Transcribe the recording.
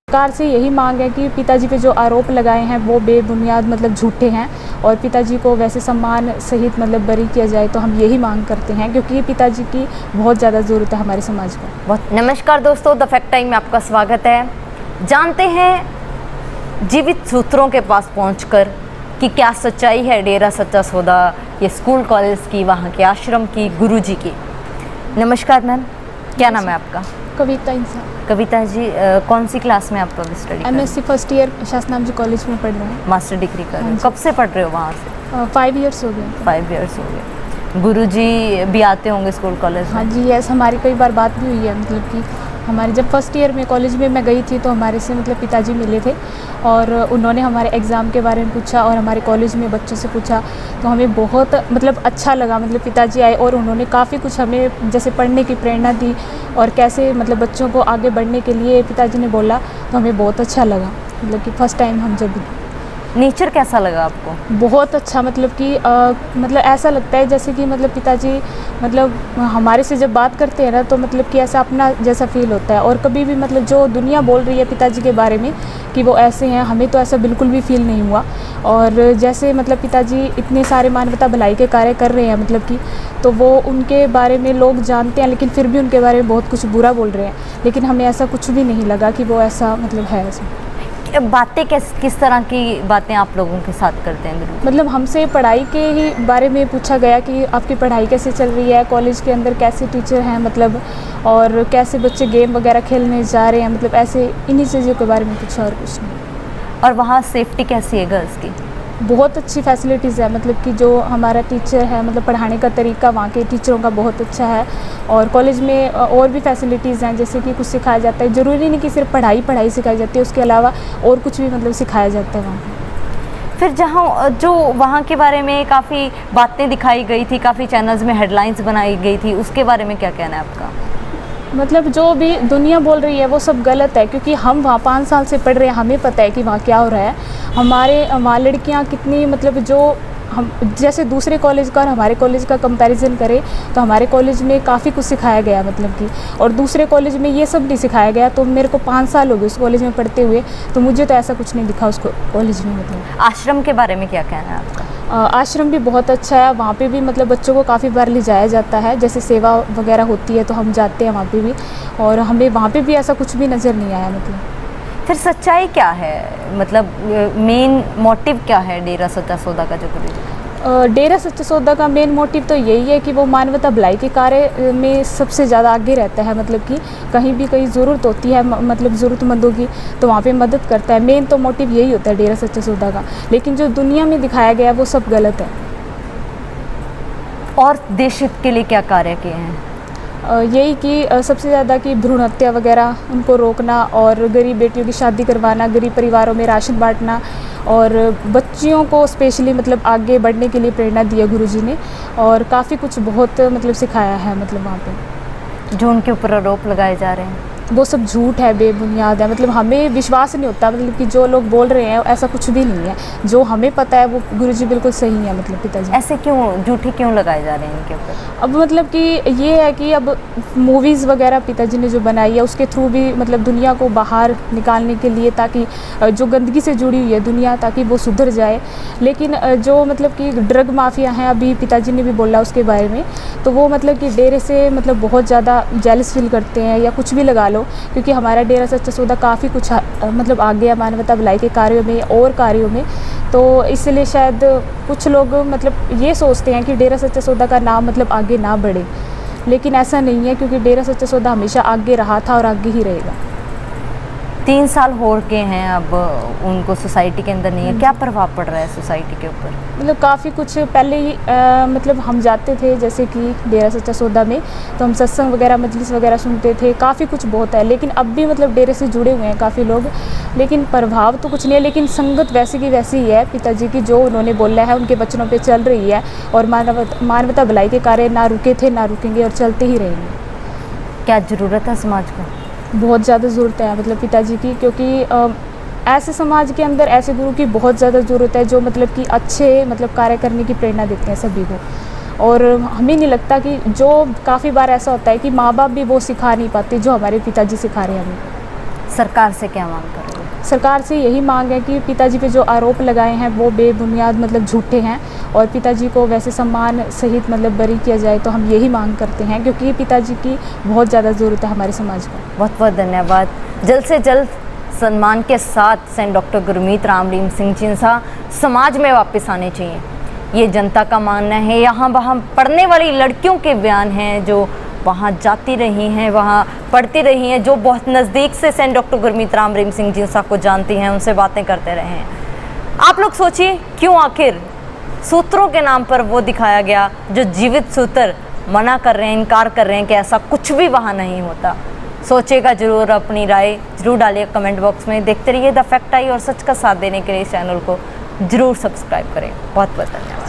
सरकार से यही मांग है कि पिताजी पे जो आरोप लगाए हैं वो बेबुनियाद मतलब झूठे हैं और पिताजी को वैसे सम्मान सहित मतलब बरी किया जाए, तो हम यही मांग करते हैं क्योंकि पिताजी की बहुत ज़्यादा ज़रूरत है हमारे समाज को। नमस्कार दोस्तों, द फैक्ट टाइम में आपका स्वागत है। जानते हैं जीवित सूत्रों के पास पहुंचकर कि क्या सच्चाई है डेरा सच्चा सौदा, ये स्कूल कॉलेज की, वहाँ के आश्रम की, गुरुजी की। नमस्कार मैम, क्या नाम है आपका? कविता इंसान। कविता जी, कौन सी क्लास में आप स्टडी? MSc फर्स्ट ईयर शासनाम जी कॉलेज में पढ़ रहे हैं। मास्टर डिग्री कर रहे हो। कब से पढ़ रहे हो वहाँ से? 5 इयर्स हो गए। 5 इयर्स हो गए। गुरुजी भी आते होंगे स्कूल कॉलेज में? हाँ जी, यस, हमारी कई बार बात भी हुई है। मतलब कि हमारे जब फर्स्ट ईयर में कॉलेज में मैं गई थी तो हमारे से मतलब पिताजी मिले थे और उन्होंने हमारे एग्ज़ाम के बारे में पूछा और हमारे कॉलेज में बच्चों से पूछा, तो हमें बहुत मतलब अच्छा लगा। मतलब पिताजी आए और उन्होंने काफ़ी कुछ हमें जैसे पढ़ने की प्रेरणा दी और कैसे मतलब बच्चों को आगे बढ़ने के लिए पिताजी ने बोला, तो हमें बहुत अच्छा लगा। मतलब कि फ़र्स्ट टाइम हम जब नेचर कैसा लगा आपको? बहुत अच्छा, मतलब कि मतलब ऐसा लगता है जैसे कि मतलब पिताजी मतलब हमारे से जब बात करते हैं ना तो मतलब कि ऐसा अपना जैसा फील होता है। और कभी भी मतलब जो दुनिया बोल रही है पिताजी के बारे में कि वो ऐसे हैं, हमें तो ऐसा बिल्कुल भी फील नहीं हुआ। और जैसे मतलब पिताजी इतने सारे मानवता भलाई के कार्य कर रहे हैं, मतलब कि तो वो उनके बारे में लोग जानते हैं लेकिन फिर भी उनके बारे में बहुत कुछ बुरा बोल रहे हैं, लेकिन हमें ऐसा कुछ भी नहीं लगा कि वो ऐसा मतलब है। ऐसा बातें किस तरह की बातें आप लोगों के साथ करते हैं गुरु? मतलब हमसे पढ़ाई के ही बारे में पूछा गया कि आपकी पढ़ाई कैसे चल रही है, कॉलेज के अंदर कैसे टीचर हैं मतलब, और कैसे बच्चे गेम वगैरह खेलने जा रहे हैं, मतलब ऐसे इन्हीं चीज़ों के बारे में पूछा और कुछ नहीं। और वहाँ सेफ्टी कैसी है गर्ल्स की? बहुत अच्छी फैसिलिटीज़ है। मतलब कि जो हमारा टीचर है मतलब पढ़ाने का तरीका वहाँ के टीचरों का बहुत अच्छा है। और कॉलेज में और भी फैसिलिटीज़ हैं, जैसे कि कुछ सिखाया जाता है। ज़रूरी नहीं कि सिर्फ पढ़ाई सिखाई जाती है, उसके अलावा और कुछ भी मतलब सिखाया जाता है वहाँ पे। फिर जहाँ जो वहाँ के बारे में काफ़ी बातें दिखाई गई थी, काफ़ी चैनल्स में हेडलाइंस बनाई गई थी, उसके बारे में क्या कहना है आपका? मतलब जो भी दुनिया बोल रही है वो सब गलत है, क्योंकि हम वहाँ 5 साल से पढ़ रहे हैं, हमें पता है कि वहाँ क्या हो रहा है। हमारे वहाँ लड़कियाँ कितनी मतलब जो हम जैसे दूसरे कॉलेज का और हमारे कॉलेज का कंपैरिजन करें तो हमारे कॉलेज में काफ़ी कुछ सिखाया गया, मतलब कि, और दूसरे कॉलेज में ये सब नहीं सिखाया गया। तो मेरे को 5 साल हो गए उस कॉलेज में पढ़ते हुए, तो मुझे तो ऐसा कुछ नहीं दिखा उस कॉलेज में। मतलब आश्रम के बारे में क्या कहना है आपका? आश्रम भी बहुत अच्छा है। वहाँ पे भी मतलब बच्चों को काफ़ी बार ले जाया जाता है, जैसे सेवा वगैरह होती है तो हम जाते हैं वहाँ पे भी, और हमें वहाँ पे भी ऐसा कुछ भी नज़र नहीं आया। मतलब फिर सच्चाई क्या है, मतलब मेन मोटिव क्या है डेरा सच्चा सौदा का? जो डेरा सच्चा सौदा का मेन मोटिव तो यही है कि वो मानवता भलाई के कार्य में सबसे ज़्यादा आगे रहता है। मतलब कि कहीं भी कहीं ज़रूरत होती है मतलब ज़रूरतमंदों की, तो वहाँ पे मदद करता है। मेन तो मोटिव यही होता है डेरा सच्चा सौदा का, लेकिन जो दुनिया में दिखाया गया है वो सब गलत है। और देश हित के लिए क्या कार्य किए हैं? यही कि सबसे ज़्यादा कि भ्रूण हत्या वगैरह उनको रोकना, और गरीब बेटियों की शादी करवाना, गरीब परिवारों में राशन बांटना, और बच्चियों को स्पेशली मतलब आगे बढ़ने के लिए प्रेरणा दी है गुरुजी ने, और काफ़ी कुछ बहुत मतलब सिखाया है। मतलब वहाँ पे जो उनके ऊपर आरोप लगाए जा रहे हैं वो सब झूठ है, बेबुनियाद है। मतलब हमें विश्वास नहीं होता, मतलब कि जो लोग बोल रहे हैं ऐसा कुछ भी नहीं है। जो हमें पता है वो गुरुजी बिल्कुल सही है। मतलब पिताजी ऐसे क्यों झूठे क्यों लगाए जा रहे हैं इनके ऊपर? अब मतलब कि ये है कि अब मूवीज़ वगैरह पिताजी ने जो बनाई है उसके थ्रू भी मतलब दुनिया को बाहर निकालने के लिए, ताकि जो गंदगी से जुड़ी हुई है दुनिया, ताकि वो सुधर जाए। लेकिन जो मतलब कि ड्रग माफिया हैं, अभी पिताजी ने भी बोला उसके बारे में, तो वो मतलब कि डेरे से मतलब बहुत ज़्यादा जेलस फील करते हैं या कुछ भी लगा लो, क्योंकि हमारा डेरा सच्चा सौदा काफ़ी कुछ मतलब आगे है मानवता भलाई के कार्यों में और कार्यों में। तो इसलिए शायद कुछ लोग मतलब ये सोचते हैं कि डेरा सच्चा सौदा का नाम मतलब आगे ना बढ़े, लेकिन ऐसा नहीं है, क्योंकि डेरा सच्चा सौदा हमेशा आगे रहा था और आगे ही रहेगा। 3 साल हो के हैं, अब उनको सोसाइटी के अंदर नहीं है, क्या प्रभाव पड़ रहा है सोसाइटी के ऊपर? मतलब काफ़ी कुछ पहले ही मतलब हम जाते थे जैसे कि डेरा सच्चा सौदा में, तो हम सत्संग वगैरह मजलिस वगैरह सुनते थे, काफ़ी कुछ बहुत है। लेकिन अब भी मतलब डेरे से जुड़े हुए हैं काफ़ी लोग, लेकिन प्रभाव तो कुछ नहीं है। लेकिन संगत वैसी की वैसी ही है। पिताजी की जो उन्होंने बोला है उनके वचनों पे चल रही है, और मानवता भलाई के कार्य ना रुके थे, ना रुकेंगे, और चलते ही रहेंगे। क्या ज़रूरत है समाज को? बहुत ज़्यादा ज़रूरत है मतलब पिताजी की, क्योंकि ऐसे समाज के अंदर ऐसे गुरु की बहुत ज़्यादा ज़रूरत है जो मतलब कि अच्छे मतलब कार्य करने की प्रेरणा देते हैं सभी को। और हमें नहीं लगता कि जो काफ़ी बार ऐसा होता है कि माँ बाप भी वो सिखा नहीं पाते जो हमारे पिताजी सिखा रहे हैं हमें। सरकार से क्या मांग करोगे? सरकार से यही मांग है कि पिताजी पे जो आरोप लगाए हैं वो बेबुनियाद मतलब झूठे हैं, और पिताजी को वैसे सम्मान सहित मतलब बरी किया जाए, तो हम यही मांग करते हैं क्योंकि पिताजी की बहुत ज़्यादा ज़रूरत है हमारे समाज को। बहुत बहुत धन्यवाद। जल्द से जल्द सम्मान के साथ सेंट डॉक्टर गुरमीत राम रहीम सिंह जिंसा समाज में वापस आने चाहिए, ये जनता का मानना है। यहाँ वहाँ पढ़ने वाली लड़कियों के बयान हैं जो वहाँ जाती रही हैं, वहाँ पढ़ती रही हैं, जो बहुत नज़दीक से सेंट डॉक्टर गुरमीत राम रहीम सिंह जिंसा को जानती हैं, उनसे बातें करते रहे हैं। आप लोग सोचिए क्यों आखिर सूत्रों के नाम पर वो दिखाया गया जो जीवित सूत्र मना कर रहे हैं, इनकार कर रहे हैं कि ऐसा कुछ भी वहाँ नहीं होता। सोचेगा ज़रूर, अपनी राय ज़रूर डालिए कमेंट बॉक्स में। देखते रहिए द फैक्ट आई और सच का साथ देने के लिए इस चैनल को ज़रूर सब्सक्राइब करें। बहुत बहुत धन्यवाद।